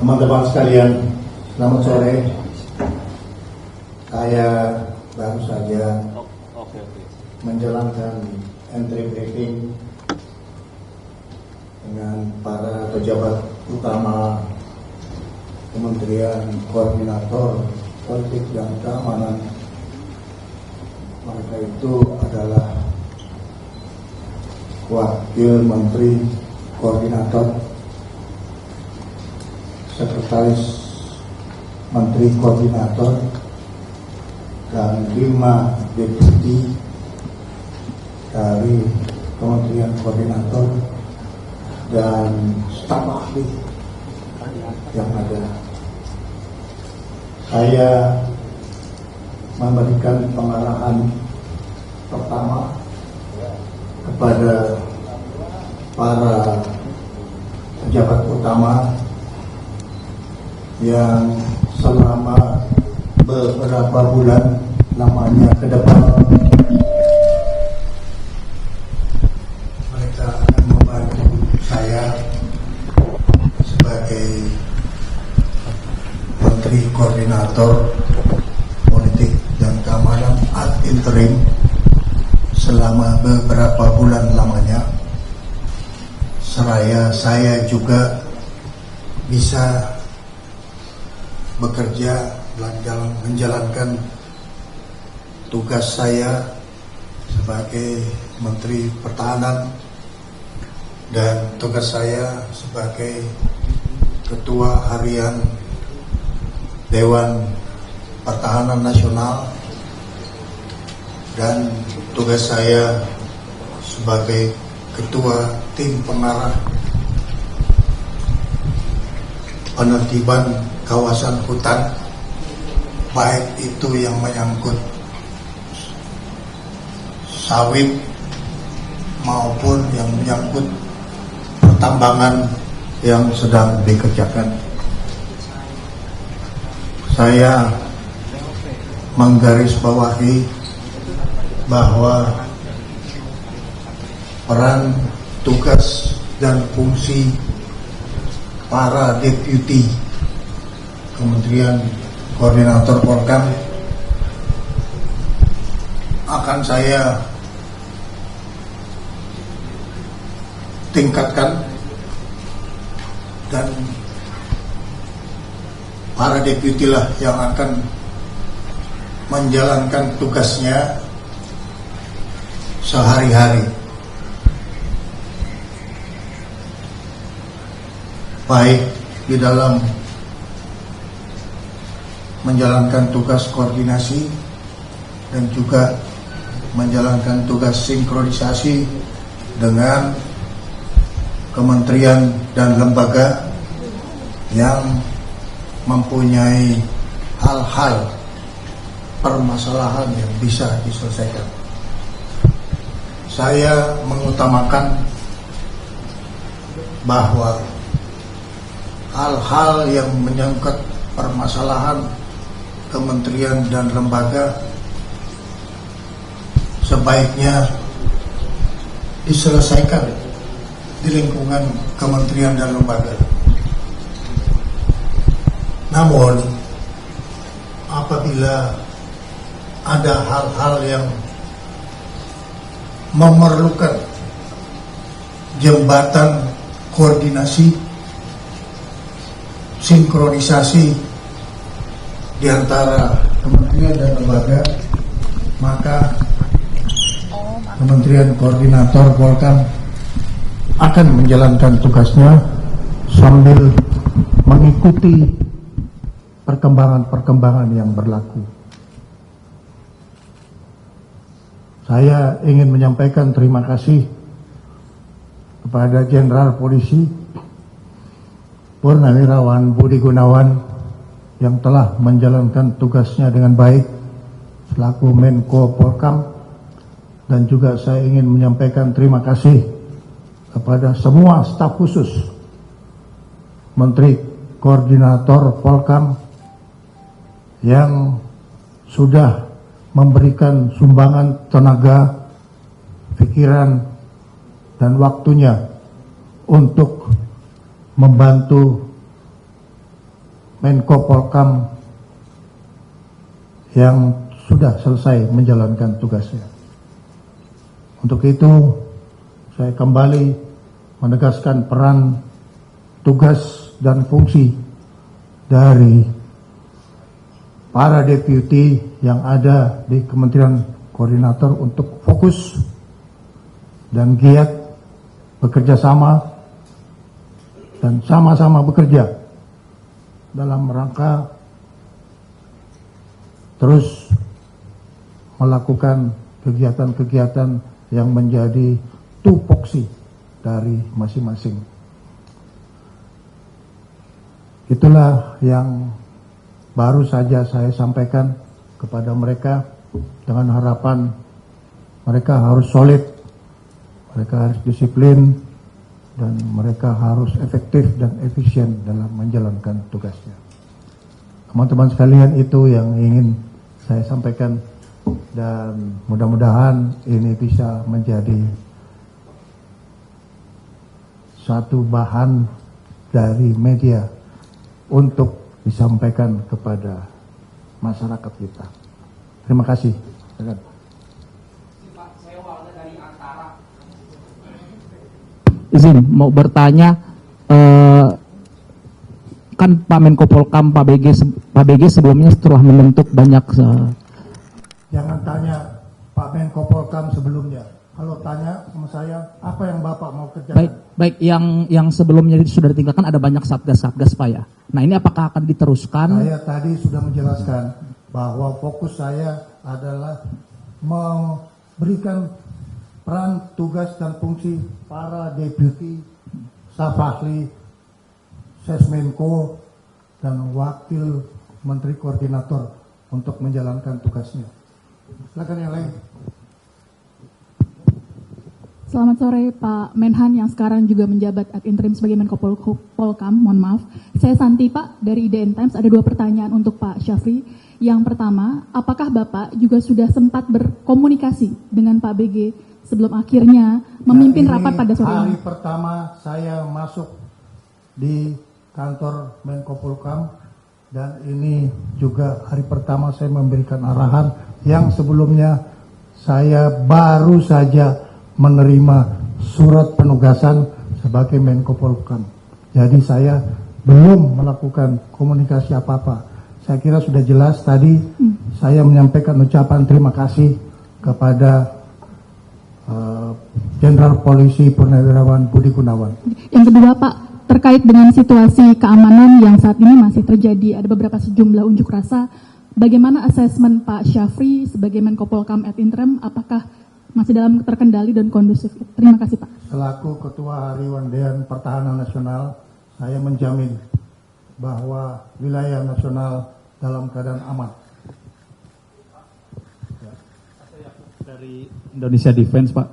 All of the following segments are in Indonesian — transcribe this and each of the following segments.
Teman-teman sekalian, selamat sore. Saya baru saja menjalankan entry briefing dengan para pejabat utama Kementerian Koordinator Politik dan Keamanan. Mereka itu adalah Wakil Menteri Koordinator, Sekretaris Menteri Koordinator, dan 5 deputi dari Kementerian Koordinator dan staf ahli yang ada. Saya memberikan pengarahan pertama kepada para pejabat utama yang selama beberapa bulan lamanya ke depan mereka akan membantu saya sebagai Menteri Koordinator Politik dan Keamanan ad interim selama beberapa bulan lamanya, seraya saya juga bisa bekerja menjalankan tugas saya sebagai Menteri Pertahanan dan tugas saya sebagai Ketua Harian Dewan Pertahanan Nasional dan tugas saya sebagai Ketua Tim Pengarah Penertiban Kawasan Hutan, baik itu yang menyangkut sawit maupun yang menyangkut pertambangan yang sedang dikerjakan. Saya menggarisbawahi bahwa peran, tugas, dan fungsi para deputi Kementerian Koordinator Polkam akan saya tingkatkan, dan para deputi lah yang akan menjalankan tugasnya sehari-hari, baik di dalam menjalankan tugas koordinasi dan juga menjalankan tugas sinkronisasi dengan kementerian dan lembaga yang mempunyai hal-hal permasalahan yang bisa diselesaikan. Saya mengutamakan bahwa hal-hal yang menyangkut permasalahan kementerian dan lembaga sebaiknya diselesaikan di lingkungan kementerian dan lembaga. Namun apabila ada hal-hal yang memerlukan jembatan koordinasi, sinkronisasi di antara kementerian dan lembaga, maka Kementerian Koordinator Polkam akan menjalankan tugasnya sambil mengikuti perkembangan-perkembangan yang berlaku. Saya ingin menyampaikan terima kasih kepada Jenderal Polisi Purnawirawan Budi Gunawan yang telah menjalankan tugasnya dengan baik selaku Menko Polkam, dan juga saya ingin menyampaikan terima kasih kepada semua staf khusus Menteri Koordinator Polkam yang sudah memberikan sumbangan tenaga, pikiran, dan waktunya untuk membantu Menko Polkam yang sudah selesai menjalankan tugasnya. Untuk itu, saya kembali menegaskan peran, tugas, dan fungsi dari para deputi yang ada di Kementerian Koordinator untuk fokus dan giat bekerja sama dan sama-sama bekerja dalam rangka terus melakukan kegiatan-kegiatan yang menjadi tupoksi dari masing-masing. Itulah yang baru saja saya sampaikan kepada mereka dengan harapan mereka harus solid, mereka harus disiplin, dan mereka harus efektif dan efisien dalam menjalankan tugasnya. Teman-teman sekalian, itu yang ingin saya sampaikan, dan mudah-mudahan ini bisa menjadi satu bahan dari media untuk disampaikan kepada masyarakat kita. Terima kasih. Izin mau bertanya, kan Pak Menko Polkam, Pak BG sebelumnya setelah membentuk banyak. Jangan tanya Pak Menko Polkam sebelumnya. Kalau tanya sama saya, apa yang Bapak mau kerjakan? Baik, yang sebelumnya sudah ditinggalkan ada banyak satgas-satgas Pak ya. Nah, ini apakah akan diteruskan? Saya tadi sudah menjelaskan bahwa fokus saya adalah memberikan peran, tugas, dan fungsi para deputi, staf ahli, Sesmenko, dan wakil menteri koordinator untuk menjalankan tugasnya. Silakan yang lain. Selamat sore Pak Menhan yang sekarang juga menjabat ad interim sebagai Menko Polkam. Mohon maaf. Saya Santi Pak dari IDN Times. Ada 2 pertanyaan untuk Pak Syafri. Yang pertama, apakah Bapak juga sudah sempat berkomunikasi dengan Pak BG sebelum akhirnya memimpin rapat pada sore ini? Hari pertama saya masuk di kantor Menko Polkam, dan ini juga hari pertama saya memberikan arahan yang sebelumnya saya baru saja menerima surat penugasan sebagai Menko Polkam. Jadi saya belum melakukan komunikasi apa-apa. Saya kira sudah jelas tadi saya menyampaikan ucapan terima kasih kepada Jenderal Polisi Purnawirawan Budi Gunawan. Yang kedua Pak, terkait dengan situasi keamanan yang saat ini masih terjadi, ada beberapa sejumlah unjuk rasa. Bagaimana asesmen Pak Syafri sebagai Menko Polkam ad interim? Apakah masih dalam terkendali dan kondusif? Terima kasih Pak. Selaku Ketua Harian Dewan Pertahanan Nasional, saya menjamin bahwa wilayah nasional dalam keadaan aman. Dari Indonesia Defense Pak,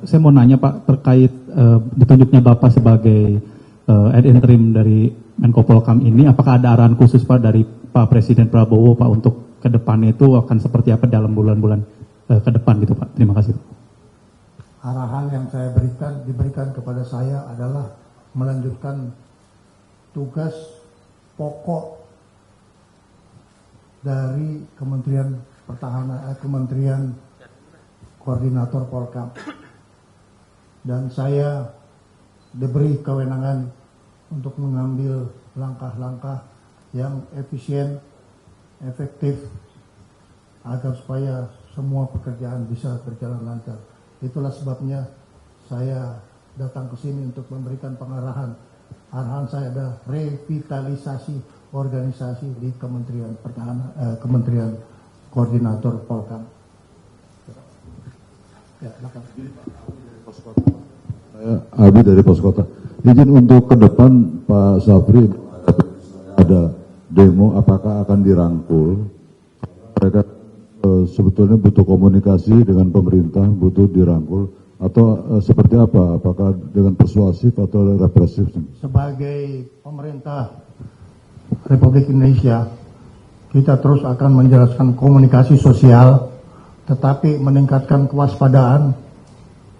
saya mau nanya Pak terkait ditunjuknya Bapak sebagai ad interim dari Menko Polkam ini, apakah ada arahan khusus Pak dari Pak Presiden Prabowo Pak untuk ke depannya itu akan seperti apa dalam bulan-bulan ke depan gitu Pak? Terima kasih. Arahan yang saya diberikan kepada saya adalah melanjutkan tugas pokok dari Kementerian Pertahanan, Kementerian Koordinator Polkam, dan saya diberi kewenangan untuk mengambil langkah-langkah yang efisien, efektif, agar supaya semua pekerjaan bisa berjalan lancar. Itulah sebabnya saya datang ke sini untuk memberikan pengarahan. Arahan saya adalah revitalisasi organisasi di Kementerian Pertahanan, Kementerian Koordinator Polkam. Ya, silakan. Saya Abi dari Pos Kota. Izin untuk ke depan Pak Syafri, ada demo, apakah akan dirangkul? Mereka sebetulnya butuh komunikasi dengan pemerintah, butuh dirangkul, atau seperti apa? Apakah dengan persuasif atau represif? Sebagai pemerintah Republik Indonesia, kita terus akan menjelaskan komunikasi sosial, tetapi meningkatkan kewaspadaan,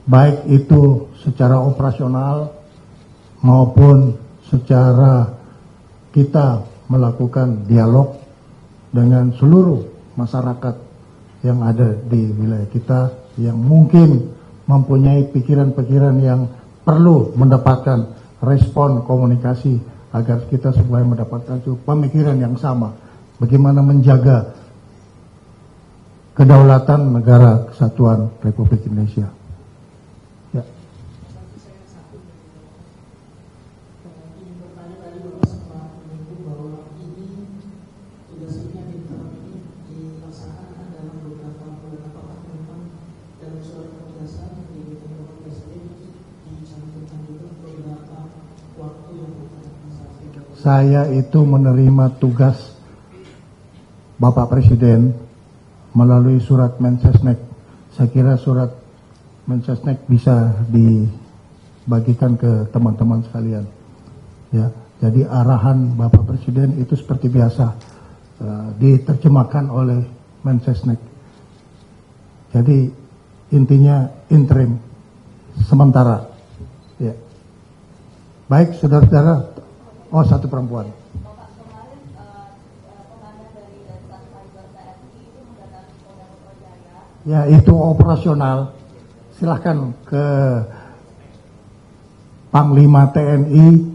baik itu secara operasional maupun secara kita melakukan dialog dengan seluruh masyarakat yang ada di wilayah kita yang mungkin mempunyai pikiran-pikiran yang perlu mendapatkan respon komunikasi agar kita supaya mendapatkan pemikiran yang sama bagaimana menjaga kedaulatan negara kesatuan Republik Indonesia. Ya. Saya itu menerima tugas Bapak Presiden melalui surat Mensesnek. Saya kira surat Mensesnek bisa dibagikan ke teman-teman sekalian. Ya, jadi arahan Bapak Presiden itu seperti biasa diterjemahkan oleh Mensesnek. Jadi intinya interim sementara. Ya. Baik, saudara-saudara. Oh, satu perempuan. Ya, itu operasional. Silahkan ke Panglima TNI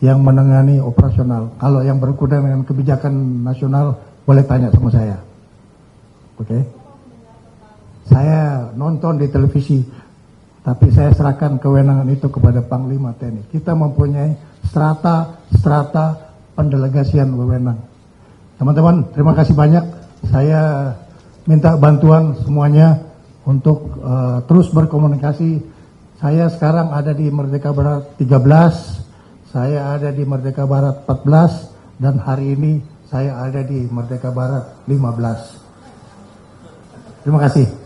yang menangani operasional. Kalau yang berkuda dengan kebijakan nasional, boleh tanya sama saya. Oke? Saya nonton di televisi, tapi saya serahkan kewenangan itu kepada Panglima TNI. Kita mempunyai strata pendelegasian wewenang. Teman-teman, terima kasih banyak. Saya minta bantuan semuanya untuk terus berkomunikasi. Saya sekarang ada di Merdeka Barat 13, saya ada di Merdeka Barat 14, dan hari ini saya ada di Merdeka Barat 15. Terima kasih.